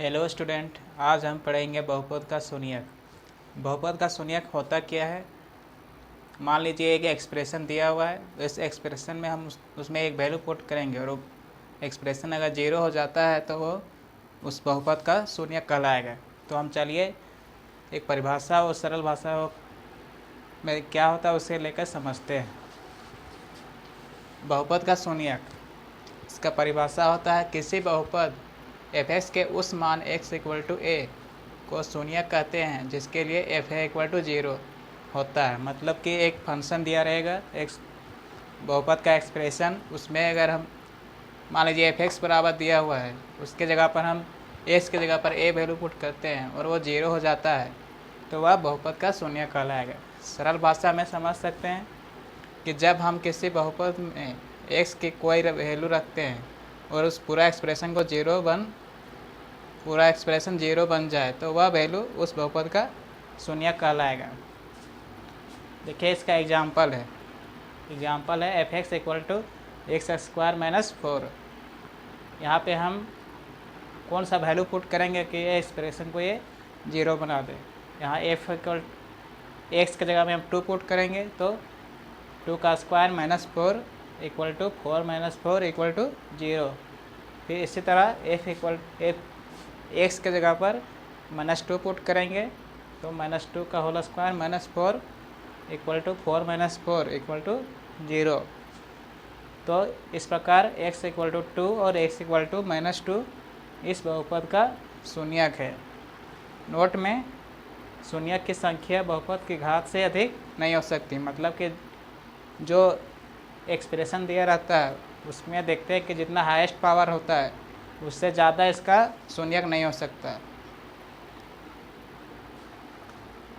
Hello student, आज हम पढ़ेंगे बहुपद का शून्यक। बहुपद का शून्यक होता क्या है। मान लीजिए एक एक्सप्रेशन दिया हुआ है, इस एक्सप्रेशन में हम उसमें एक वैल्यू पुट करेंगे और वो एक्सप्रेशन अगर जीरो हो जाता है तो वो उस बहुपद का शून्यक कहलाएगा। तो हम चलिए एक परिभाषा और सरल भाषा में क्या होता है उसे लेकर समझते हैं। बहुपद का शून्यक, इसका परिभाषा होता है किसी बहुपद f(x) के उस मान x = a को शून्यक कहते हैं जिसके लिए f = 0 होता है। मतलब कि एक फंक्शन दिया रहेगा, एक बहुपद का एक्सप्रेशन, उसमें अगर हम मान लीजिए f(x) बराबर दिया हुआ है, उसके जगह पर हम x के जगह पर a वैल्यू पुट करते हैं और वो 0 हो जाता है तो वह बहुपद का शून्यक कहलाएगा। सरल भाषा में समझ सकते हैं कि जब हम किसी बहुपद में x की कोई वैल्यू रखते हैं और उस पूरा एक्सप्रेशन जीरो बन जाए तो वह वैल्यू उस बहुपद का शून्यक कहलाएगा। देखिए इसका एग्जाम्पल है f(x) = x² - 4। यहाँ पे हम कौन सा वैल्यू पुट करेंगे कि ये एक्सप्रेशन को ये जीरो बना दे। यहाँ x के जगह में हम 2 पुट करेंगे तो 2² - 4 = 4 - 4 = 0। फिर इसी तरह x के जगह पर -2 पुट करेंगे तो -2² - 4 - 4 = 4 - 4 = 0। तो इस प्रकार x = 2 और x = -2 इस बहुपद का शून्यक है। नोट में, शून्यक की संख्या बहुपद की घात से अधिक नहीं हो सकती। मतलब कि जो एक्सप्रेशन दिया रहता है उसमें देखते हैं कि जितना हाईएस्ट पावर होता है उससे ज़्यादा इसका शून्यक नहीं हो सकता।